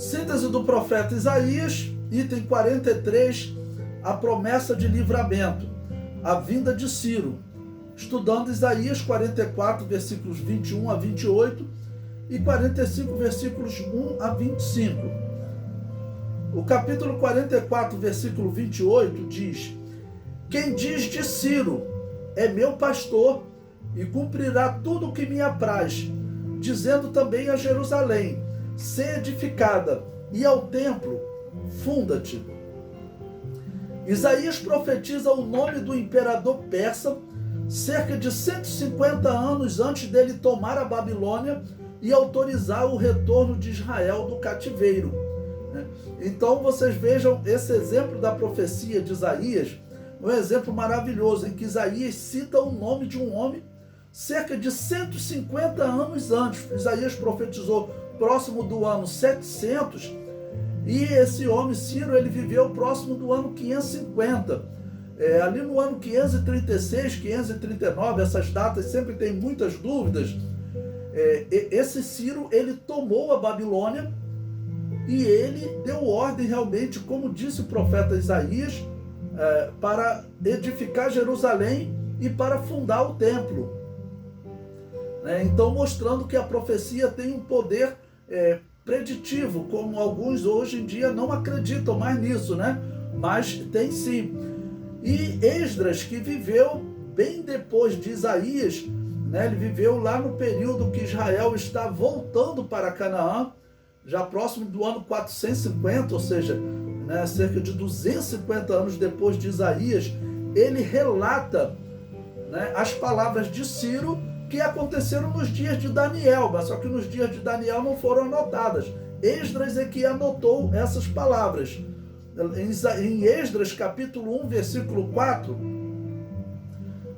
Síntese do profeta Isaías, item 43, a promessa de livramento, a vinda de Ciro. Estudando Isaías 44, versículos 21 a 28 e 45, versículos 1 a 25. O capítulo 44, versículo 28 diz: Quem diz de Ciro é meu pastor e cumprirá tudo o que me apraz, dizendo também a Jerusalém, sê edificada, e ao templo, funda-te. Isaías profetiza o nome do imperador persa cerca de 150 anos antes dele tomar a Babilônia e autorizar o retorno de Israel do cativeiro. Então vocês vejam esse exemplo da profecia de Isaías, um exemplo maravilhoso, em que Isaías cita o nome de um homem cerca de 150 anos antes. Isaías profetizou próximo do ano 700, e esse homem, Ciro, ele viveu próximo do ano 550. Ali no ano 536, 539, essas datas sempre tem muitas dúvidas. Esse Ciro, ele tomou a Babilônia e ele deu ordem realmente, como disse o profeta Isaías, para edificar Jerusalém e para fundar o templo. Então, mostrando que a profecia tem um poder preditivo, como alguns hoje em dia não acreditam mais nisso, mas tem sim. E Esdras, que viveu bem depois de Isaías, ele viveu lá no período que Israel está voltando para Canaã, já próximo do ano 450, ou seja, cerca de 250 anos depois de Isaías. Ele relata as palavras de Ciro que aconteceram nos dias de Daniel, mas só que nos dias de Daniel não foram anotadas. Esdras é que anotou essas palavras. Em Esdras, capítulo 1, versículo 4,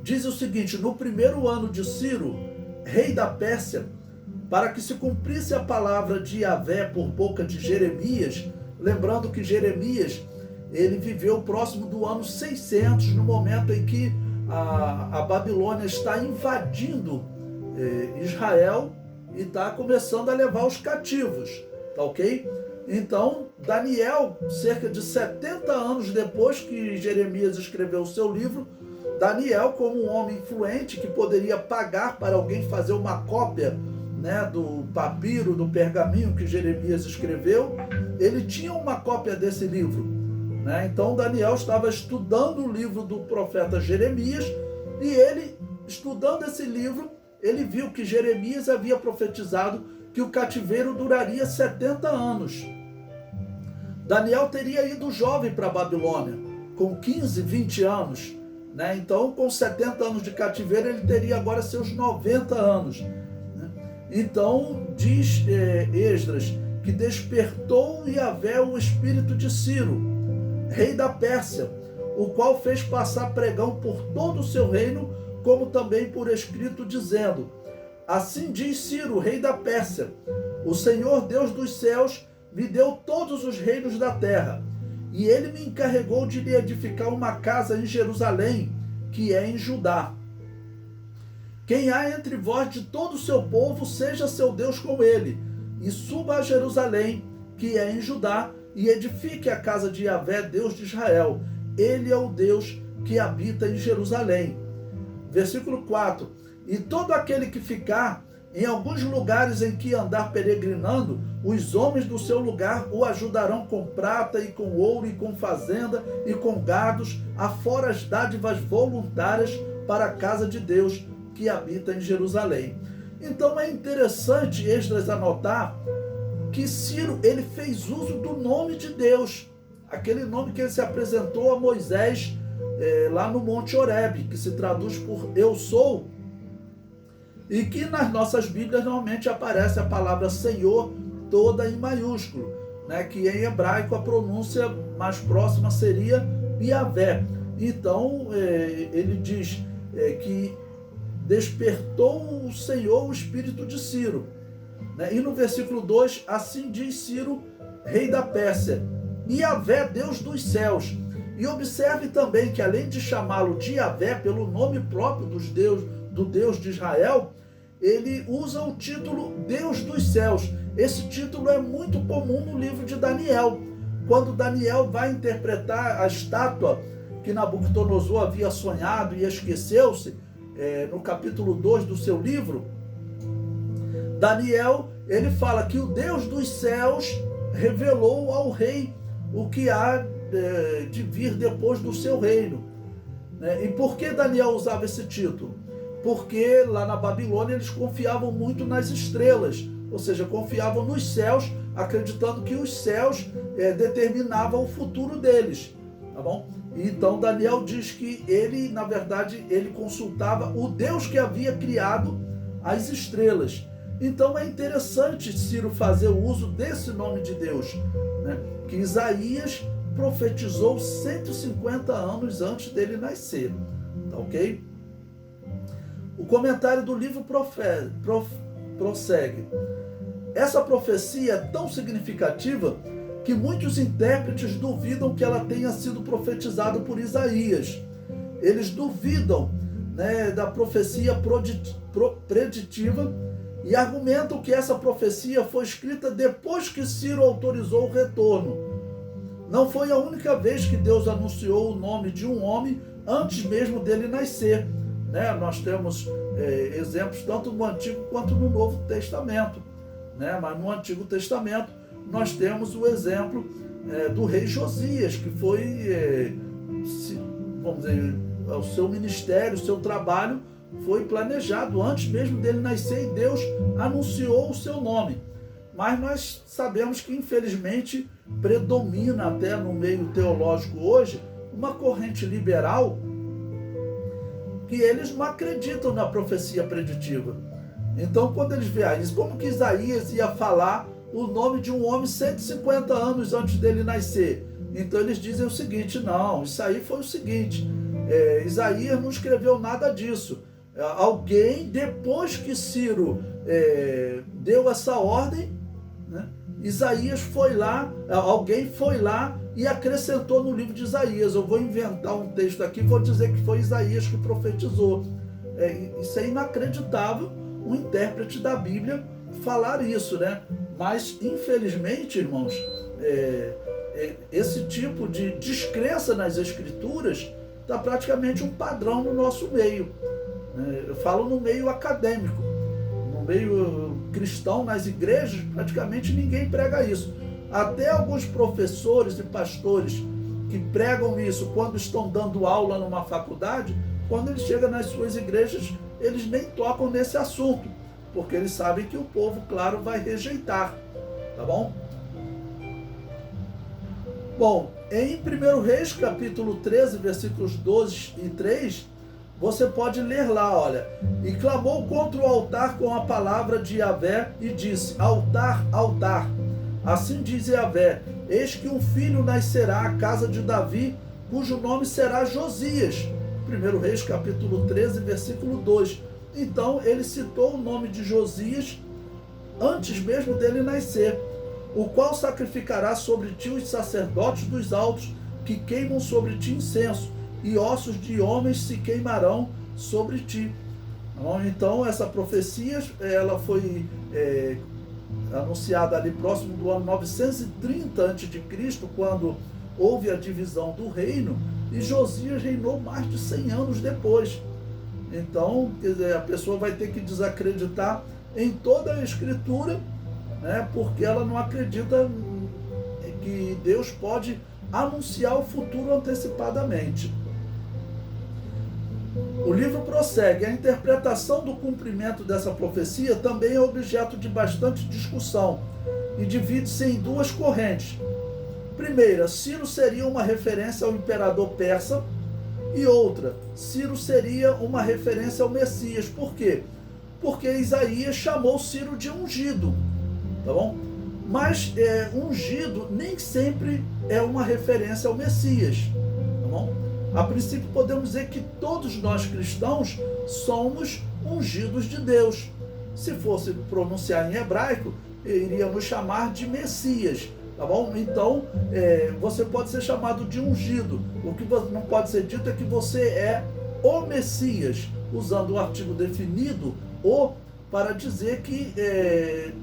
diz o seguinte: no primeiro ano de Ciro, rei da Pérsia, para que se cumprisse a palavra de Yahvé por boca de Jeremias, lembrando que Jeremias, ele viveu próximo do ano 600, no momento em que a Babilônia está invadindo Israel e está começando a levar os cativos, tá ok? Então, Daniel, cerca de 70 anos depois que Jeremias escreveu o seu livro, Daniel, como um homem influente que poderia pagar para alguém fazer uma cópia do papiro, do pergaminho que Jeremias escreveu, ele tinha uma cópia desse livro. Então Daniel estava estudando o livro do profeta Jeremias, e ele, estudando esse livro, ele viu que Jeremias havia profetizado que o cativeiro duraria 70 anos. Daniel teria ido jovem para a Babilônia, com 15, 20 anos. Então, com 70 anos de cativeiro, ele teria agora seus 90 anos. Então, diz Esdras, que despertou Yahvé o espírito de Ciro, rei da Pérsia, o qual fez passar pregão por todo o seu reino, como também por escrito, dizendo: assim diz Ciro, rei da Pérsia, o Senhor Deus dos céus me deu todos os reinos da terra, e ele me encarregou de lhe edificar uma casa em Jerusalém, que é em Judá. Quem há entre vós de todo o seu povo, seja seu Deus com ele, e suba a Jerusalém, que é em Judá, e edifique a casa de Yahvé, Deus de Israel. Ele é o Deus que habita em Jerusalém. Versículo 4. E todo aquele que ficar em alguns lugares em que andar peregrinando, os homens do seu lugar o ajudarão com prata e com ouro e com fazenda e com gados, afora as dádivas voluntárias para a casa de Deus que habita em Jerusalém. Então é interessante Esdras anotar que Ciro, ele fez uso do nome de Deus, aquele nome que ele se apresentou a Moisés lá no Monte Horebe, que se traduz por eu sou, e que nas nossas Bíblias normalmente aparece a palavra Senhor toda em maiúsculo, que em hebraico a pronúncia mais próxima seria Yahvé. Então ele diz que despertou o Senhor o espírito de Ciro. E no versículo 2, assim diz Ciro, rei da Pérsia, Yahvé, Deus dos céus. E observe também que, além de chamá-lo de Yahvé pelo nome próprio do Deus de Israel, ele usa o título Deus dos céus. Esse título é muito comum no livro de Daniel. Quando Daniel vai interpretar a estátua que Nabucodonosor havia sonhado e esqueceu-se, no capítulo 2 do seu livro, Daniel, ele fala que o Deus dos céus revelou ao rei o que há de vir depois do seu reino. E por que Daniel usava esse título? Porque lá na Babilônia eles confiavam muito nas estrelas, ou seja, confiavam nos céus, acreditando que os céus determinavam o futuro deles, tá bom? Então Daniel diz que ele, na verdade, ele consultava o Deus que havia criado as estrelas. Então é interessante Ciro fazer o uso desse nome de Deus, né? Que Isaías profetizou 150 anos antes dele nascer, tá ok? O comentário do livro prossegue. Essa profecia é tão significativa que muitos intérpretes duvidam que ela tenha sido profetizada por Isaías. Eles duvidam, né, da profecia preditiva e argumentam que essa profecia foi escrita depois que Ciro autorizou o retorno. Não foi a única vez que Deus anunciou o nome de um homem antes mesmo dele nascer, né? Nós temos exemplos tanto no Antigo quanto no Novo Testamento, né? Mas no Antigo Testamento nós temos o exemplo do rei Josias, que foi, vamos dizer, o seu ministério, o seu trabalho foi planejado antes mesmo dele nascer e Deus anunciou o seu nome. Mas nós sabemos que, infelizmente, predomina até no meio teológico hoje uma corrente liberal que eles não acreditam na profecia preditiva. Então, quando eles veem isso, como que Isaías ia falar o nome de um homem 150 anos antes dele nascer? Então, eles dizem o seguinte: não, isso aí foi o seguinte, Isaías não escreveu nada disso. Alguém, depois que Ciro deu essa ordem, né, Isaías foi lá, alguém foi lá e acrescentou no livro de Isaías. Eu vou inventar um texto aqui, vou dizer que foi Isaías que profetizou. Isso é inacreditável, um intérprete da Bíblia falar isso, né? Mas, infelizmente, irmãos, esse tipo de descrença nas Escrituras está praticamente um padrão no nosso meio. Eu falo no meio acadêmico, no meio cristão, nas igrejas, praticamente ninguém prega isso. Até alguns professores e pastores que pregam isso quando estão dando aula numa faculdade, quando eles chegam nas suas igrejas, eles nem tocam nesse assunto, porque eles sabem que o povo, claro, vai rejeitar, tá bom? Bom, em 1 Reis, capítulo 13, versículos 12 e 3, você pode ler lá, olha: e clamou contra o altar com a palavra de Yahvé e disse: altar, altar. Assim diz Yahvé: eis que um filho nascerá à casa de Davi, cujo nome será Josias. 1 Reis, capítulo 13, versículo 2. Então, ele citou o nome de Josias antes mesmo dele nascer, o qual sacrificará sobre ti os sacerdotes dos altos, que queimam sobre ti incenso, e ossos de homens se queimarão sobre ti. Então, essa profecia, ela foi anunciada ali próximo do ano 930 a.C., quando houve a divisão do reino, e Josias reinou mais de 100 anos depois. Então, quer dizer, a pessoa vai ter que desacreditar em toda a Escritura, né, porque ela não acredita que Deus pode anunciar o futuro antecipadamente. O livro prossegue. A interpretação do cumprimento dessa profecia também é objeto de bastante discussão e divide-se em duas correntes. Primeira, Ciro seria uma referência ao imperador persa, e outra, Ciro seria uma referência ao Messias. Por quê? Porque Isaías chamou Ciro de ungido, tá bom? Mas ungido nem sempre é uma referência ao Messias, tá bom? A princípio podemos dizer que todos nós cristãos somos ungidos de Deus. Se fosse pronunciar em hebraico, iríamos chamar de Messias, tá bom? Então, você pode ser chamado de ungido. O que não pode ser dito é que você é o Messias, usando o artigo definido, o, para dizer que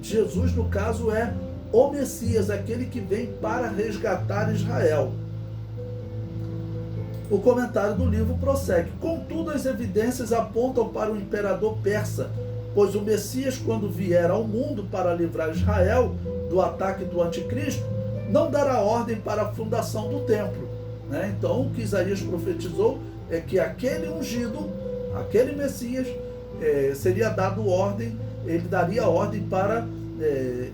Jesus, no caso, é o Messias, aquele que vem para resgatar Israel. O comentário do livro prossegue: contudo, as evidências apontam para o imperador persa, pois o Messias, quando vier ao mundo para livrar Israel do ataque do anticristo, não dará ordem para a fundação do templo. Então, o que Isaías profetizou é que aquele ungido, aquele Messias, seria dado ordem, ele daria ordem para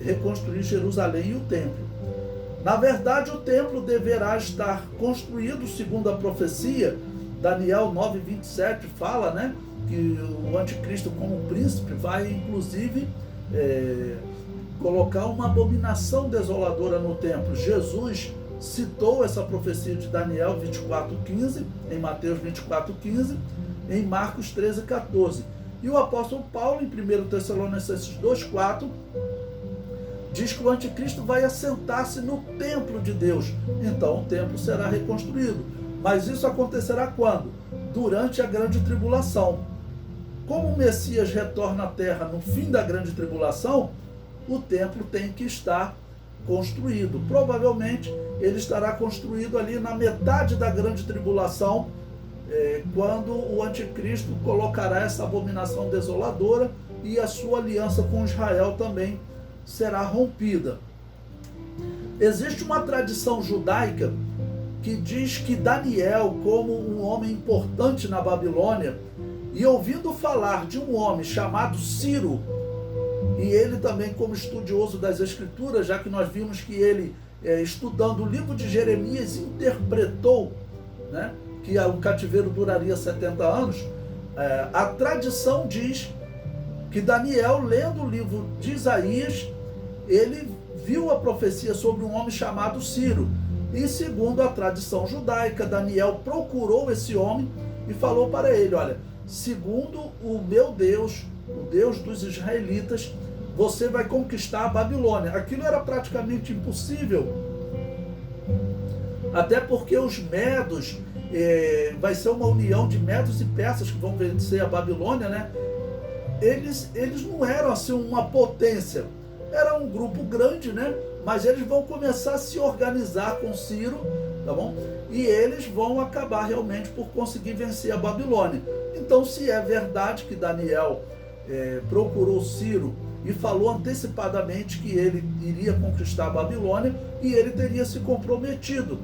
reconstruir Jerusalém e o templo. Na verdade, o templo deverá estar construído segundo a profecia. Daniel 9:27 fala, que o anticristo, como príncipe, vai inclusive colocar uma abominação desoladora no templo. Jesus citou essa profecia de Daniel 24:15, em Mateus 24:15, em Marcos 13:14. E o apóstolo Paulo, em 1 Tessalonicenses 2:4, diz que o anticristo vai assentar-se no templo de Deus. Então o templo será reconstruído. Mas isso acontecerá quando? Durante a grande tribulação. Como o Messias retorna à terra no fim da grande tribulação, o templo tem que estar construído. Provavelmente ele estará construído ali na metade da grande tribulação, quando o anticristo colocará essa abominação desoladora e a sua aliança com Israel também será rompida. Existe uma tradição judaica que diz que Daniel, como um homem importante na Babilônia, e ouvindo falar de um homem chamado Ciro, e ele também como estudioso das Escrituras, já que nós vimos que ele, estudando o livro de Jeremias, interpretou, que o cativeiro duraria 70 anos, a tradição diz que Daniel, lendo o livro de Isaías, ele viu a profecia sobre um homem chamado Ciro. E segundo a tradição judaica, Daniel procurou esse homem e falou para ele: olha, segundo o meu Deus, o Deus dos israelitas, você vai conquistar a Babilônia. Aquilo era praticamente impossível, até porque os medos, vai ser uma união de medos e persas que vão vencer a Babilônia, Eles não eram assim uma potência, era um grupo grande, mas eles vão começar a se organizar com Ciro, tá bom? E eles vão acabar realmente por conseguir vencer a Babilônia. Então, se é verdade que Daniel procurou Ciro e falou antecipadamente que ele iria conquistar a Babilônia e ele teria se comprometido,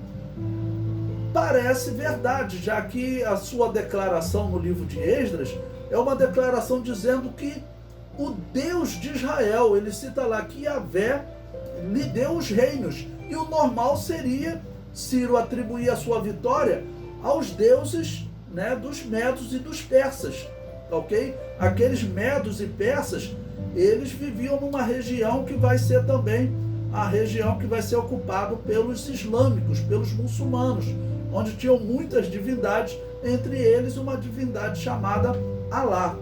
parece verdade, já que a sua declaração no livro de Esdras é uma declaração dizendo que o Deus de Israel, ele cita lá que Yahvé lhe deu os reinos, e o normal seria Ciro atribuir a sua vitória aos deuses, dos medos e dos persas, ok? Aqueles medos e persas, eles viviam numa região que vai ser também a região que vai ser ocupada pelos islâmicos, pelos muçulmanos, onde tinham muitas divindades, entre eles uma divindade chamada Alá.